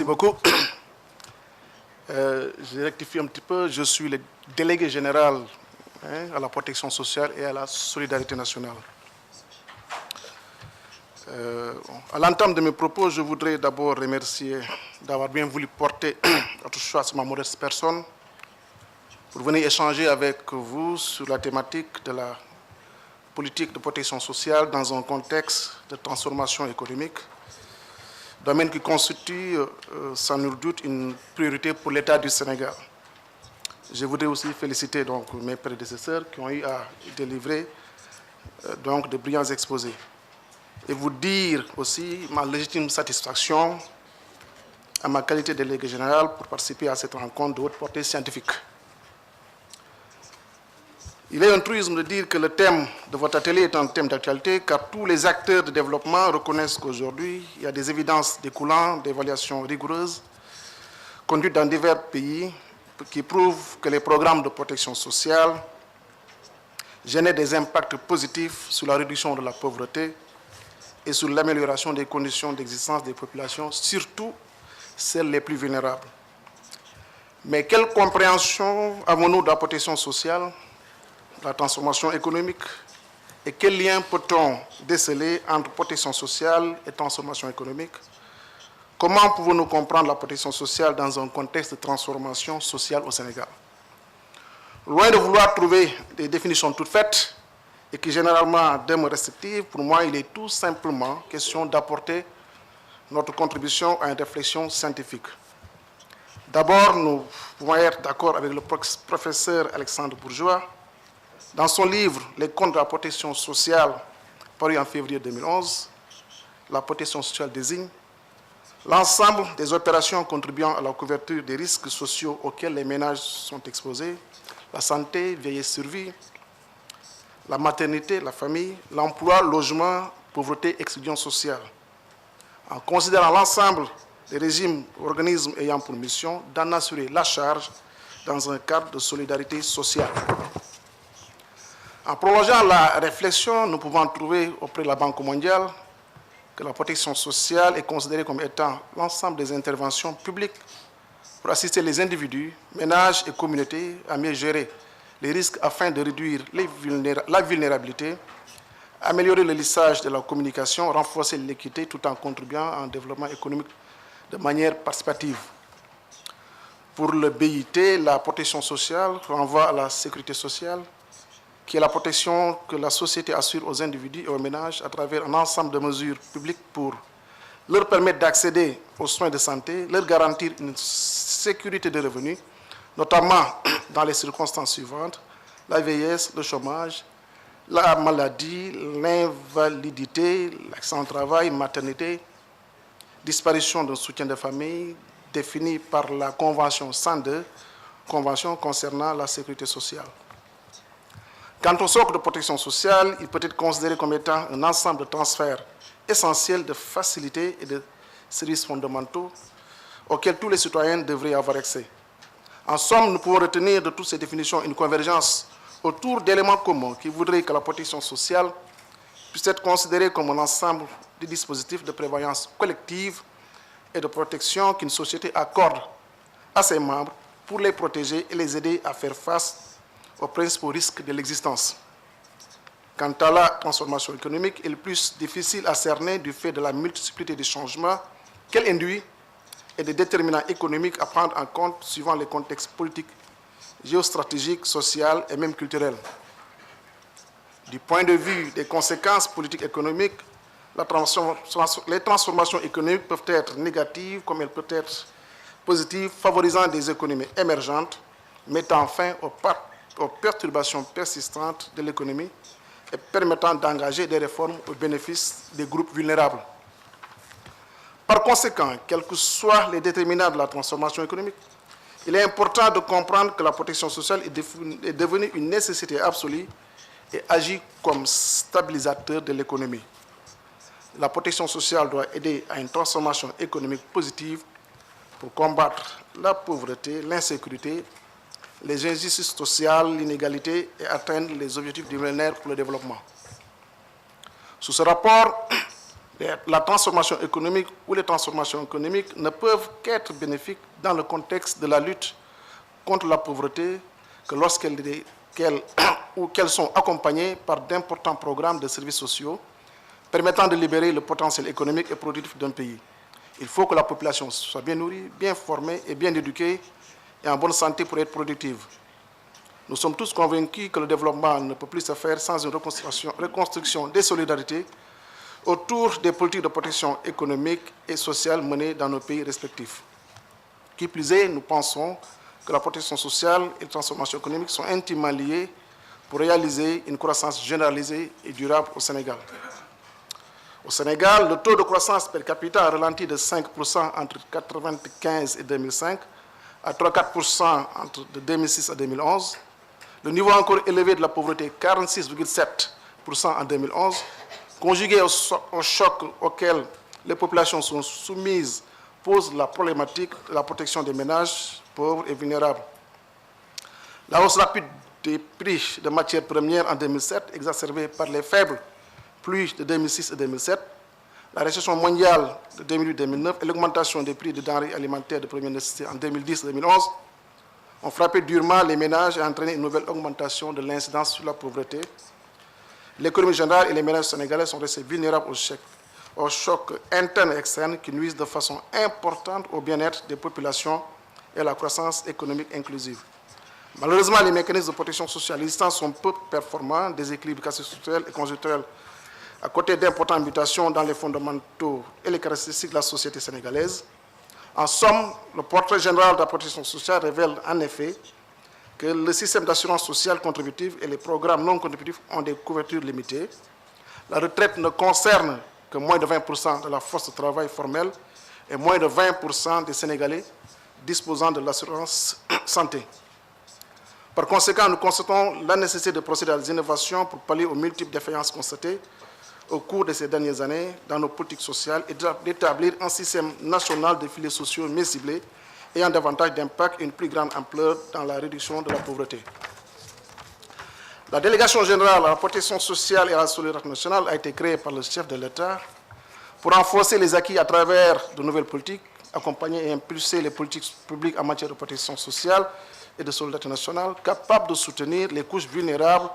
Merci beaucoup. Je rectifie un petit peu. Je suis le délégué général à la protection sociale et à la solidarité nationale. À l'entame de mes propos, je voudrais d'abord remercier d'avoir bien voulu porter votre choix sur ma modeste personne pour venir échanger avec vous sur la thématique de la politique de protection sociale dans un contexte de transformation économique, domaine qui constitue sans nul doute une priorité pour l'État du Sénégal. Je voudrais aussi féliciter donc mes prédécesseurs qui ont eu à délivrer donc de brillants exposés et vous dire aussi ma légitime satisfaction à ma qualité de délégué général pour participer à cette rencontre de haute portée scientifique. Il est un truisme de dire que le thème de votre atelier est un thème d'actualité, car tous les acteurs de développement reconnaissent qu'aujourd'hui, il y a des évidences découlant d'évaluations rigoureuses conduites dans divers pays qui prouvent que les programmes de protection sociale génèrent des impacts positifs sur la réduction de la pauvreté et sur l'amélioration des conditions d'existence des populations, surtout celles les plus vulnérables. Mais quelle compréhension avons-nous de la protection sociale, la transformation économique, et quel lien peut-on déceler entre protection sociale et transformation économique? Comment pouvons-nous comprendre la protection sociale dans un contexte de transformation sociale au Sénégal? Loin de vouloir trouver des définitions toutes faites et qui généralement demeurent restrictives, pour moi, il est tout simplement question d'apporter notre contribution à une réflexion scientifique. D'abord, nous pouvons être d'accord avec le professeur Alexandre Bourgeois. Dans son livre « Les comptes de la protection sociale » paru en février 2011, la protection sociale désigne l'ensemble des opérations contribuant à la couverture des risques sociaux auxquels les ménages sont exposés, la santé, vieillesse, survie, la maternité, la famille, l'emploi, logement, pauvreté, exclusion sociale, en considérant l'ensemble des régimes, organismes ayant pour mission d'en assurer la charge dans un cadre de solidarité sociale. En prolongeant la réflexion, nous pouvons trouver auprès de la Banque mondiale que la protection sociale est considérée comme étant l'ensemble des interventions publiques pour assister les individus, ménages et communautés à mieux gérer les risques afin de réduire la vulnérabilité, améliorer le lissage de la communication, renforcer l'équité tout en contribuant à un développement économique de manière participative. Pour le BIT, la protection sociale renvoie à la sécurité sociale, qui est la protection que la société assure aux individus et aux ménages à travers un ensemble de mesures publiques pour leur permettre d'accéder aux soins de santé, leur garantir une sécurité de revenus, notamment dans les circonstances suivantes: la vieillesse, le chômage, la maladie, l'invalidité, l'accident de travail, maternité, disparition d'un soutien de famille défini par la Convention 102, Convention concernant la sécurité sociale. Quant au socle de protection sociale, il peut être considéré comme étant un ensemble de transferts essentiels de facilités et de services fondamentaux auxquels tous les citoyens devraient avoir accès. En somme, nous pouvons retenir de toutes ces définitions une convergence autour d'éléments communs qui voudraient que la protection sociale puisse être considérée comme un ensemble de dispositifs de prévoyance collective et de protection qu'une société accorde à ses membres pour les protéger et les aider à faire face aux principaux risques de l'existence. Quant à la transformation économique, elle est plus difficile à cerner du fait de la multiplicité des changements qu'elle induit et des déterminants économiques à prendre en compte suivant les contextes politiques, géostratégiques, sociaux et même culturels. Du point de vue des conséquences politiques économiques, les transformations économiques peuvent être négatives comme elles peuvent être positives, favorisant des économies émergentes, mettant fin aux perturbations persistantes de l'économie et permettant d'engager des réformes au bénéfice des groupes vulnérables. Par conséquent, quels que soient les déterminants de la transformation économique, il est important de comprendre que la protection sociale est devenue une nécessité absolue et agit comme stabilisateur de l'économie. La protection sociale doit aider à une transformation économique positive pour combattre la pauvreté, l'insécurité, les injustices sociales, l'inégalité et atteindre les objectifs du millénaire pour le développement. Sous ce rapport, La transformation économique ou les transformations économiques ne peuvent qu'être bénéfiques dans le contexte de la lutte contre la pauvreté que qu'elles sont accompagnées par d'importants programmes de services sociaux permettant de libérer le potentiel économique et productif d'un pays. Il faut que la population soit bien nourrie, bien formée et bien éduquée et en bonne santé pour être productive. Nous sommes tous convaincus que le développement ne peut plus se faire sans une reconstruction des solidarités autour des politiques de protection économique et sociale menées dans nos pays respectifs. Qui plus est, nous pensons que la protection sociale et la transformation économique sont intimement liées pour réaliser une croissance généralisée et durable au Sénégal. Au Sénégal, le taux de croissance per capita a ralenti de 5% entre 1995 et 2005, à 3,4% entre de 2006 à 2011. Le niveau encore élevé de la pauvreté, 46,7% en 2011, conjugué au choc auquel les populations sont soumises, pose la problématique de la protection des ménages pauvres et vulnérables. La hausse rapide des prix de matières premières en 2007, exacerbée par les faibles pluies de 2006 et 2007, la récession mondiale de 2008-2009 et l'augmentation des prix des denrées alimentaires de première nécessité en 2010-2011 ont frappé durement les ménages et entraîné une nouvelle augmentation de l'incidence sur la pauvreté. L'économie générale et les ménages sénégalais sont restés vulnérables au choc interne et externe qui nuisent de façon importante au bien-être des populations et à la croissance économique inclusive. Malheureusement, les mécanismes de protection sociale existants sont peu performants, déséquilibres structurels et conjoncturels, à côté d'importantes mutations dans les fondamentaux et les caractéristiques de la société sénégalaise. En somme, le portrait général de la protection sociale révèle en effet que le système d'assurance sociale contributive et les programmes non contributifs ont des couvertures limitées. La retraite ne concerne que moins de 20% de la force de travail formelle et moins de 20% des Sénégalais disposant de l'assurance santé. Par conséquent, nous constatons la nécessité de procéder à des innovations pour pallier aux multiples défaillances constatées au cours de ces dernières années dans nos politiques sociales et d'établir un système national de filets sociaux mieux ciblés ayant davantage d'impact et une plus grande ampleur dans la réduction de la pauvreté. La délégation générale à la protection sociale et à la solidarité nationale a été créée par le chef de l'État pour renforcer les acquis à travers de nouvelles politiques, accompagner et impulser les politiques publiques en matière de protection sociale et de solidarité nationale, capables de soutenir les couches vulnérables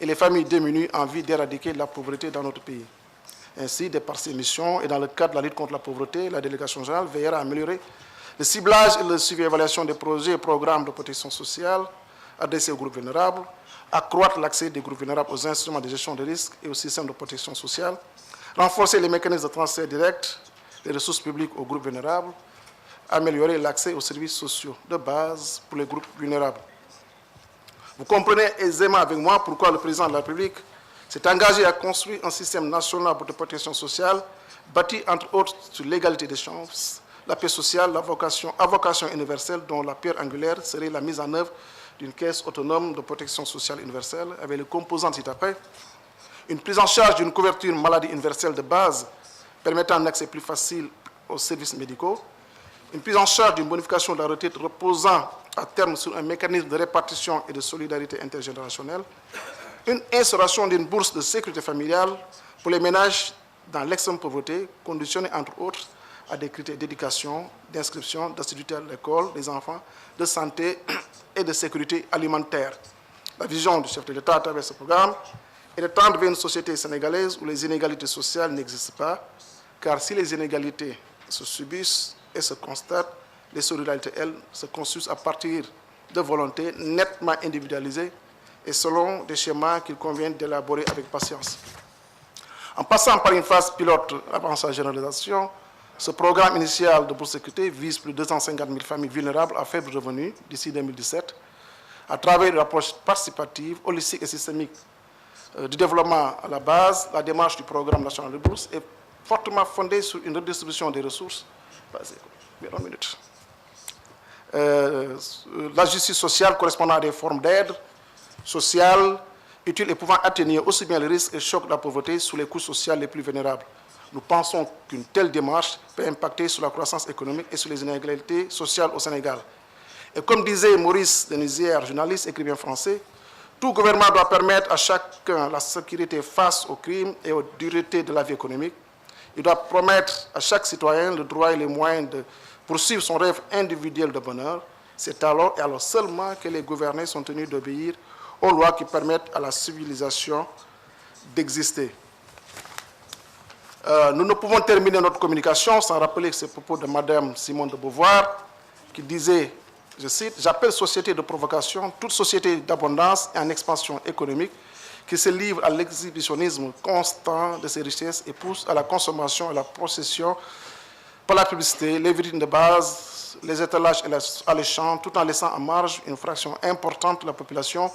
et les familles démunies en vue d'éradiquer la pauvreté dans notre pays. Ainsi, de par ses missions et dans le cadre de la lutte contre la pauvreté, la délégation générale veillera à améliorer le ciblage et le suivi et évaluation des projets et programmes de protection sociale adressés aux groupes vulnérables, accroître l'accès des groupes vulnérables aux instruments de gestion des risques et aux systèmes de protection sociale, renforcer les mécanismes de transfert direct des ressources publiques aux groupes vulnérables, améliorer l'accès aux services sociaux de base pour les groupes vulnérables. Vous comprenez aisément avec moi pourquoi le président de la République s'est engagé à construire un système national de protection sociale bâti entre autres sur l'égalité des chances, la paix sociale, à vocation universelle dont la pierre angulaire serait la mise en œuvre d'une caisse autonome de protection sociale universelle avec les composantes ci-après, une prise en charge d'une couverture maladie universelle de base permettant un accès plus facile aux services médicaux, une prise en charge d'une bonification de la retraite reposant à terme sur un mécanisme de répartition et de solidarité intergénérationnelle, une instauration d'une bourse de sécurité familiale pour les ménages dans l'extrême pauvreté, conditionnée entre autres à des critères d'éducation, d'inscription, d'assiduité à l'école des enfants, de santé et de sécurité alimentaire. La vision du chef de l'État à travers ce programme est de tendre vers une société sénégalaise où les inégalités sociales n'existent pas, car si les inégalités se subissent et se constatent, les solidarités, elles, se construisent à partir de volontés nettement individualisées et selon des schémas qu'il convient d'élaborer avec patience. En passant par une phase pilote avant sa généralisation, ce programme initial de bourse sécurité vise plus de 250 000 familles vulnérables à faible revenu d'ici 2017, à travers une approche participative, holistique et systémique du développement à la base. La démarche du programme national de bourse est fortement fondée sur une redistribution des ressources. La justice sociale correspondant à des formes d'aide sociale utiles et pouvant atténuer aussi bien les risques et chocs de la pauvreté sous les couches sociales les plus vulnérables. Nous pensons qu'une telle démarche peut impacter sur la croissance économique et sur les inégalités sociales au Sénégal. Et comme disait Maurice Denisière, journaliste, écrivain français, tout gouvernement doit permettre à chacun la sécurité face aux crimes et aux duretés de la vie économique. Il doit promettre à chaque citoyen le droit et les moyens de poursuivre son rêve individuel de bonheur. C'est alors et alors seulement que les gouvernés sont tenus d'obéir aux lois qui permettent à la civilisation d'exister. Nous ne pouvons terminer notre communication sans rappeler ces propos de Mme Simone de Beauvoir, qui disait, je cite, « J'appelle société de provocation toute société d'abondance et en expansion économique qui se livre à l'exhibitionnisme constant de ses richesses et pousse à la consommation et à la possession par la publicité, les vitrines de base, les étalages alléchants, tout en laissant en marge une fraction importante de la population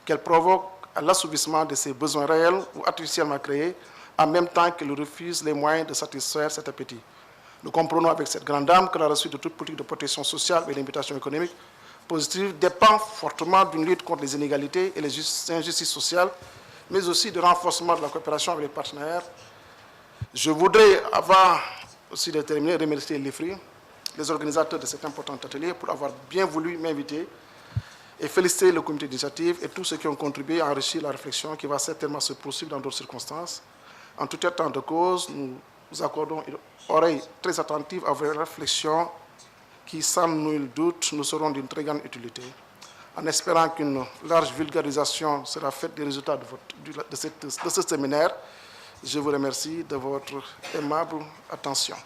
qu'elle provoque à l'assouvissement de ses besoins réels ou artificiellement créés, en même temps qu'elle refuse les moyens de satisfaire cet appétit. Nous comprenons avec cette grande dame que la réussite de toute politique de protection sociale et d'imitation économique positive dépend fortement d'une lutte contre les inégalités et les injustices sociales, mais aussi du renforcement de la coopération avec les partenaires. Je voudrais, avant aussi de terminer, remercier l'IFRI, les organisateurs de cet important atelier, pour avoir bien voulu m'inviter et féliciter le comité d'initiative et tous ceux qui ont contribué à enrichir la réflexion qui va certainement se poursuivre dans d'autres circonstances. En tout état de cause, nous accordons une oreille très attentive à vos réflexions qui, sans nul doute, nous seront d'une très grande utilité. En espérant qu'une large vulgarisation sera faite des résultats de ce séminaire, je vous remercie de votre aimable attention.